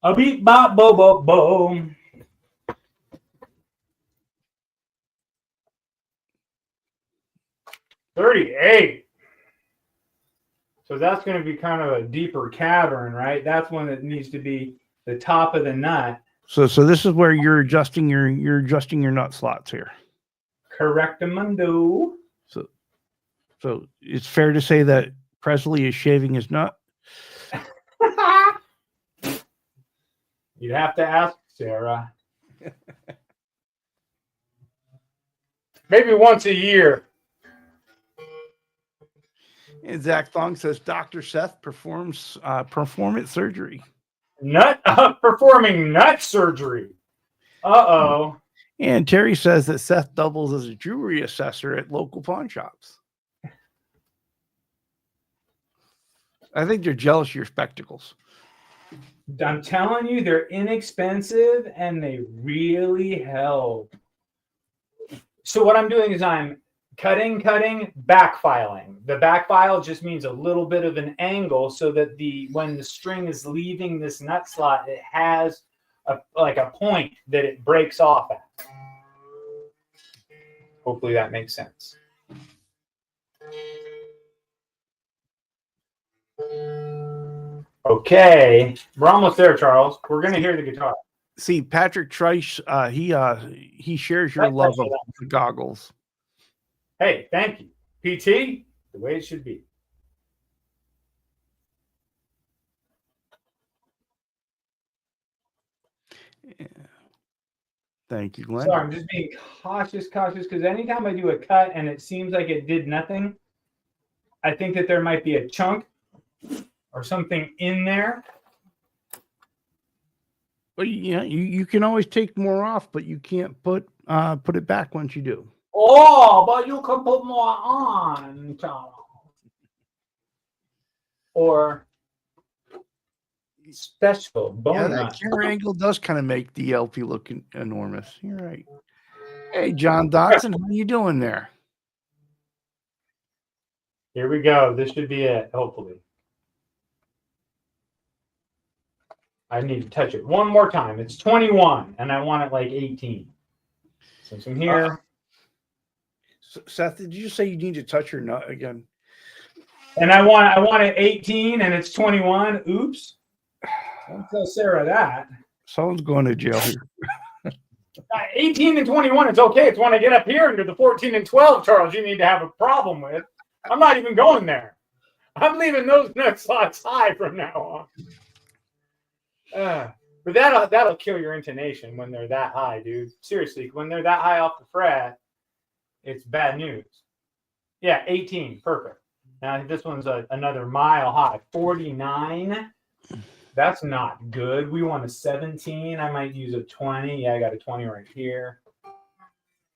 A beat bop bo bo bo. $38. So that's going to be kind of a deeper cavern, right? That's one that needs to be the top of the nut. So this is where you're adjusting your nut slots here. Correctamundo. So it's fair to say that Presley is shaving his nut. You'd have to ask Sarah. Maybe once a year. And Zach Thong says Dr. Seth performs performance surgery. Performing nut surgery. Uh-oh. And Terry says that Seth doubles as a jewelry assessor at local pawn shops. I think they're jealous of your spectacles. I'm telling you, they're inexpensive and they really help. So what I'm doing is I'm cutting, back filing. The back file just means a little bit of an angle so that when the string is leaving this nut slot, it has a point that it breaks off at. Hopefully that makes sense. Okay, we're almost there, Charles. We're gonna hear the guitar. See, Patrick Trice, he shares your love of the goggles. Hey, thank you, PT. The way it should be. Yeah. Thank you, Glenn. Sorry, I'm just being cautious, because anytime I do a cut and it seems like it did nothing, I think that there might be a chunk or something in there. Well, yeah, you can always take more off, but you can't put it back once you do. Oh, but you can put more on, Charles. Or special bone That camera angle does kind of make the LP look enormous. You're right. Hey, John Dodson, how you doing there? Here we go. This should be it, hopefully. I need to touch it one more time. It's 21, and I want it like 18. So from here. Seth, did you say you need to touch your nut again? And I want it 18, and it's 21. Oops. Don't tell Sarah that. Someone's going to jail here. 18 and 21, it's okay. It's when I get up here into the 14 and 12, Charles, you need to have a problem with. I'm not even going there. I'm leaving those nut slots high from now on. But that'll kill your intonation when they're that high, dude. Seriously, when they're that high off the fret, it's bad news. Yeah, 18, perfect. Now this one's another mile high, 49. That's not good. We want a 17. I might use a 20. Yeah, I got a 20 right here.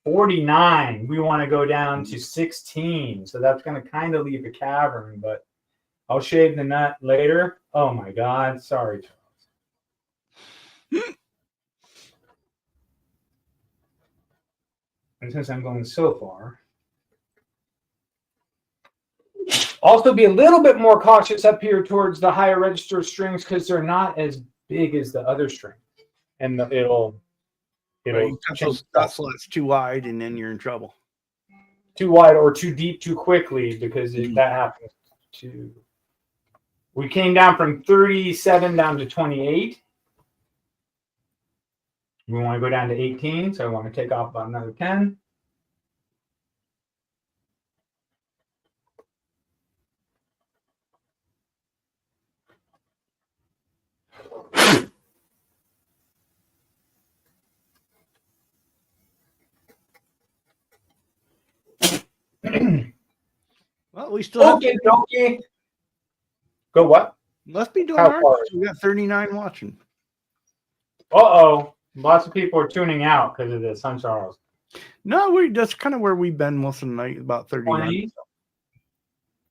49. We want to go down to 16. So that's going to kind of leave a cavern, but I'll shave the nut later. Oh my God. Sorry, Charles. And since I'm going so far, also be a little bit more cautious up here towards the higher register strings because they're not as big as the other string. And it'll touch those nut slots too wide, and then you're in trouble. Too wide or too deep too quickly, because that happens too. We came down from 37 down to 28. We want to go down to 18, so I want to take off about another 10. Well, we still have Okay. Go what? Must be doing all right. We got 39 watching. Uh-oh. Lots of people are tuning out because of this, huh, Charles? No, that's kind of where we've been most of the night, about 39.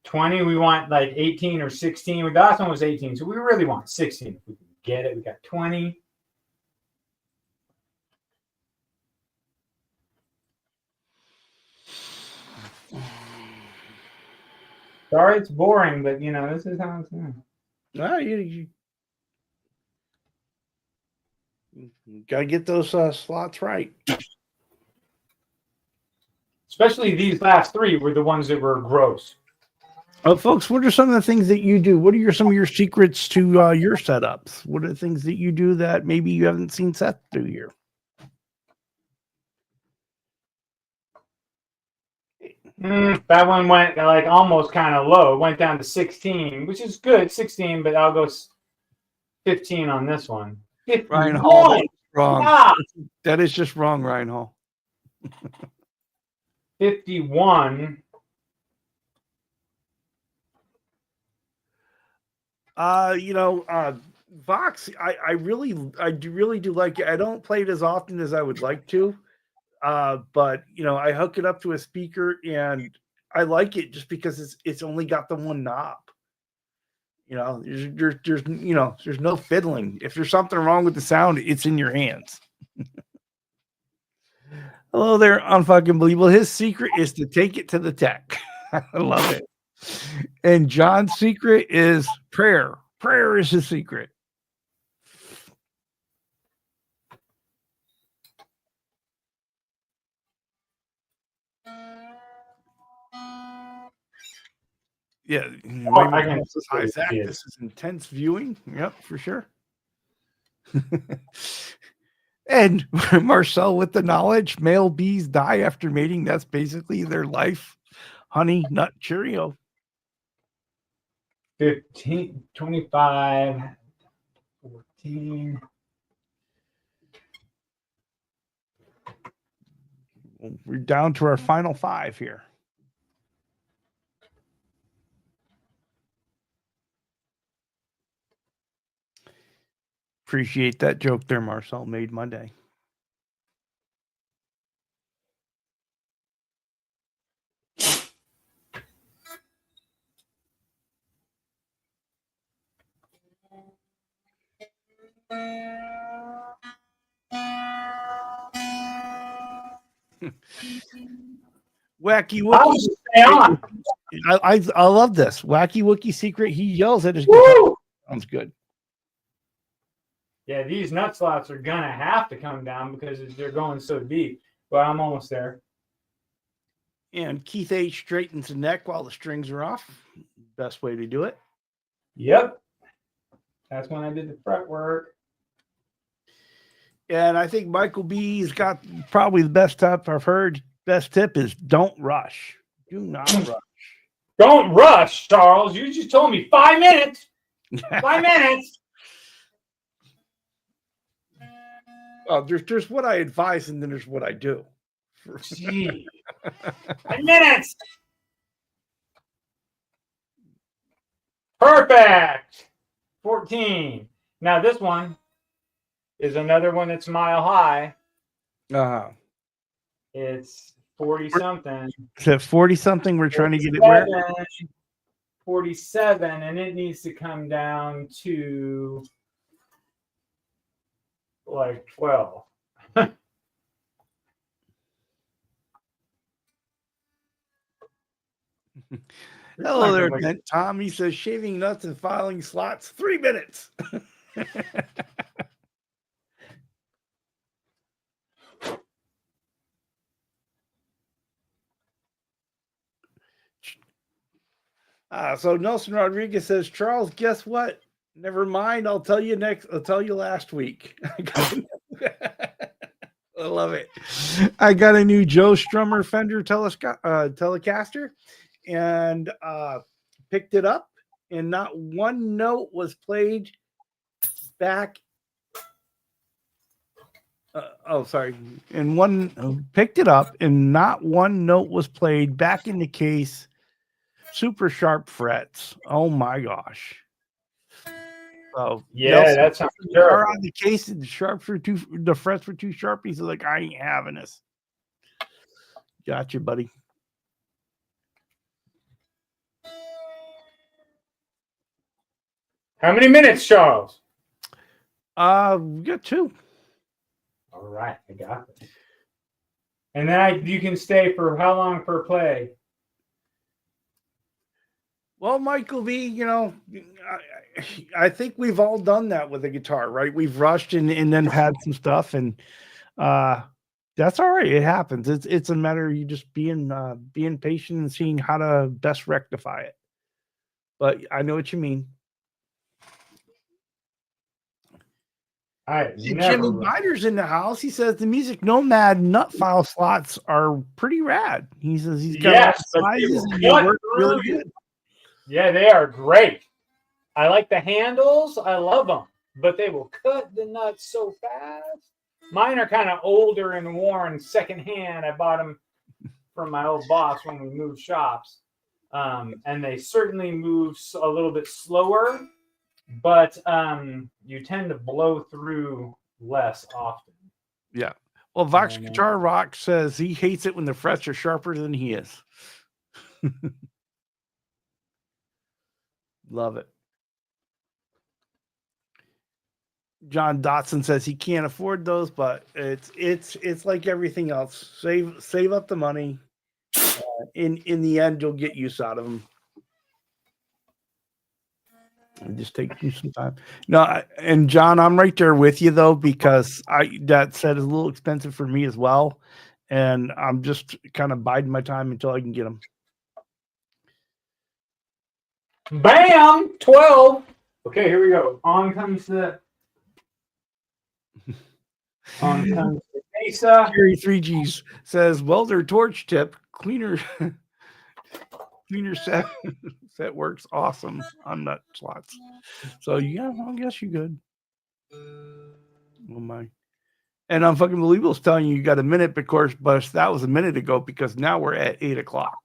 20, we want like 18 or 16. The last one was 18, so we really want 16. If we can get it, we got 20. Sorry, it's boring, but this is how it's done. You gotta get those slots right. Especially these last three were the ones that were gross. Folks, what are some of the things that you do? What are some of your secrets to your setups? What are the things that you do that maybe you haven't seen Seth do here? That one went like almost kind of low. It went down to 16, which is good, 16, but I'll go 15 on this one. 51. Ryan Hall, that is wrong. Ah! That is just wrong, Ryan Hall. 51. Vox, I really do like it. I don't play it as often as I would like to. But I hook it up to a speaker and I like it just because it's only got the one knob. There's no fiddling. If there's something wrong with the sound, it's in your hands. Hello there, unfucking believable. His secret is to take it to the tech. I love it. And John's secret is prayer. Prayer is his secret. Yeah. I can Hi, Zach. see it. This is intense viewing. Yep, for sure. And Marcel with the knowledge, male bees die after mating. That's basically their life. Honey, nut, Cheerio. 15, 25, 14. We're down to our final 5 here. Appreciate that joke there, Marcel. Made my day. Wacky Wookie. Stay on. I love this. Wacky Wookie secret. He yells at his guitar. Sounds good. Yeah, these nut slots are gonna have to come down because they're going so deep. But I'm almost there. And Keith H straightens the neck while the strings are off. Best way to do it. Yep. That's when I did the fret work. And I think Michael B's got probably the best tip I've heard. Best tip is don't rush. Do not rush. Don't rush, Charles. You just told me 5 minutes. 5 minutes. There's what I advise and then there's what I do. Gee. 5 minutes. Perfect. 14. Now this one is another one that's mile high. It's 40 something. Is it 40 something? We're trying to get it where? 47, and it needs to come down to like 12. Hello there, Tom. He says shaving nuts and filing slots, 3 minutes. So Nelson Rodriguez says, Charles, guess what? Never mind. I'll tell you last week. I love it. I got a new Joe Strummer Fender Telecaster and picked it up, and not one note was played back. Picked it up, and not one note was played back in the case. Super sharp frets. Oh my gosh. So yeah, that sounds terrible. On the case, the frets were too sharp. He's like, I ain't having this. Gotcha, buddy. How many minutes, Charles? We got 2. All right, I got it. And then you can stay for how long per play? Well, Michael B, I think we've all done that with a guitar, right? We've rushed and then had some stuff, and that's all right. It happens. It's a matter of you just being patient and seeing how to best rectify it. But I know what you mean. Jimmy Bider's in the house. He says the Music Nomad nut file slots are pretty rad. He says he's got sizes and they work really good. Yeah, they are great. I like the handles. I love them, but they will cut the nuts so fast. Mine are kind of older and worn secondhand. I bought them from my old boss when we moved shops. And they certainly move a little bit slower, but you tend to blow through less often. Yeah. Well, Vox Guitar Rock says he hates it when the frets are sharper than he is. Love it. John Dotson says he can't afford those, but it's like everything else. Save up the money. In the end, you'll get use out of them. It just takes you some time. No, and John, I'm right there with you though, because that set is a little expensive for me as well, and I'm just kind of biding my time until I can get them. Bam! 12. Okay, here we go. On comes the Mesa. Gary 3Gs says welder torch tip cleaner set set works awesome on nut slots. So yeah, I guess you good. Oh my. And I'm fucking believable's telling you got a minute, of course, but that was a minute ago because now we're at 8 o'clock.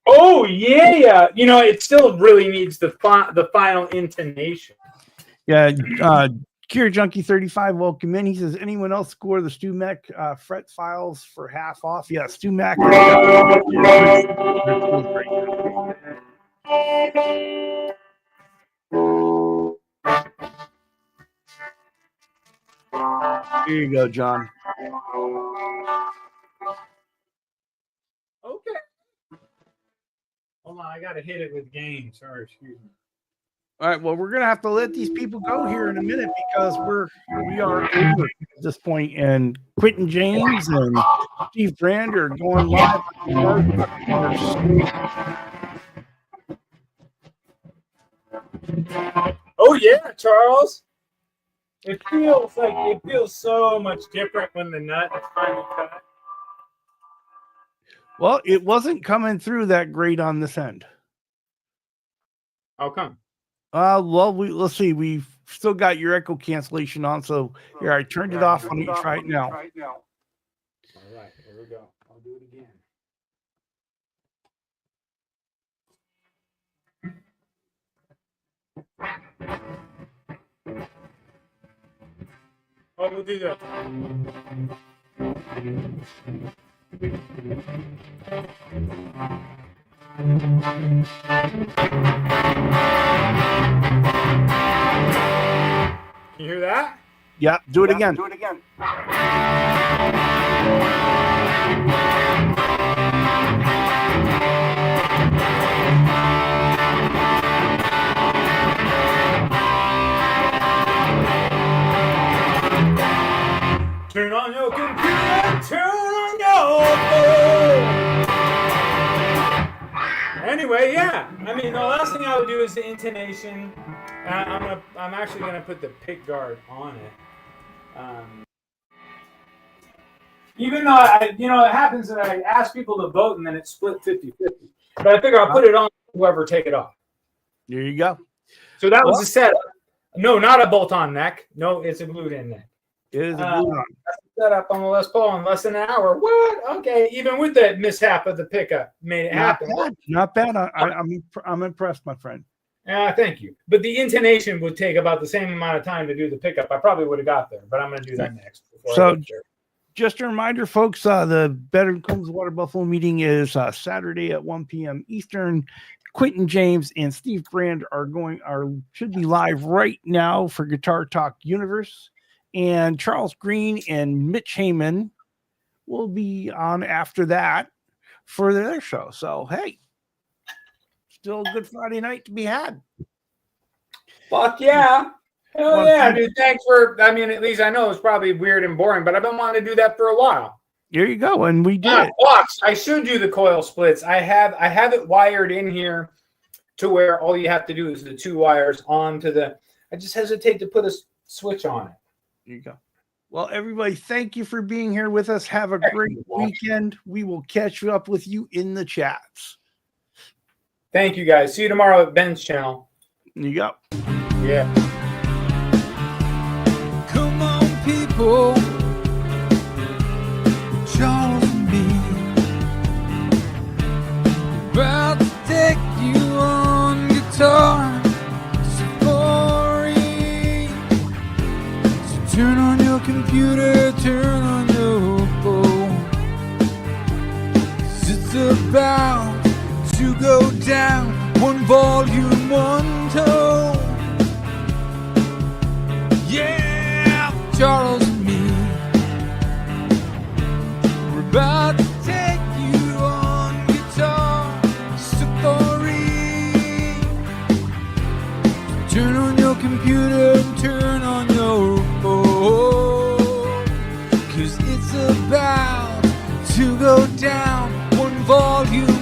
Oh yeah. You know, it still really needs the final intonation. Yeah, Cure Junkie 35, welcome in. He says, anyone else score the Stu Mac fret files for half off? Yeah, Stu Mac. Here you go, John. Okay. Hold on, I gotta hit it with game. Sorry, excuse me. All right, well, we're gonna have to let these people go here in a minute because we are over at this point, and Quentin James and Steve Brand are going live. Oh yeah, Charles. It feels so much different when the nut is finally cut. Well, it wasn't coming through that great on this end. How come? Well, let's see. We've still got your echo cancellation on, so here I turned it off. Let me try it now. All right, here we go. I'll do it again. Oh, we'll do that. Can you hear that? Yeah, do it again. Turn on your computer, turn on your phone. Anyway, yeah. I mean, the last thing I would do is the intonation. I'm actually gonna put the pick guard on it. Even though it happens that I ask people to vote and then it's split 50-50. But I figure I'll put it on whoever take it off. There you go. So that was the setup. No, not a bolt-on neck. No, it's a glued-in neck. It is a glued-on. Set up on the Les Paul in less than an hour. What? Okay, even with the mishap of the pickup, made it happen. Not bad. I'm impressed, my friend. Thank you. But the intonation would take about the same amount of time to do the pickup. I probably would have got there, but I'm going to do that next. So, just a reminder, folks, the Better Comes Water Buffalo meeting is Saturday at 1 p.m. Eastern. Quentin James and Steve Brand should be live right now for Guitar Talk Universe. And Charles Green and Mitch Heyman will be on after that for their show. So, hey, still a good Friday night to be had. Fuck yeah. Hell yeah, dude. Thanks for, at least I know it's probably weird and boring, but I've been wanting to do that for a while. There you go. And we did. I should do the coil splits. I have it wired in here to where all you have to do is the two wires onto I just hesitate to put a switch on it. There you go. Well, everybody, thank you for being here with us. Have a great weekend. We will catch up with you in the chats. Thank you, guys. See you tomorrow at Ben's channel. There you go. Yeah. Come on, people. Charles and me. About to take you on guitar. Turn on your computer, turn on your phone. 'Cause it's about to go down. One volume, one tone. Yeah, Charles and me. We're about to take you on guitar safari. Turn on your computer, turn on your phone. 'Cause it's about to go down. One Volume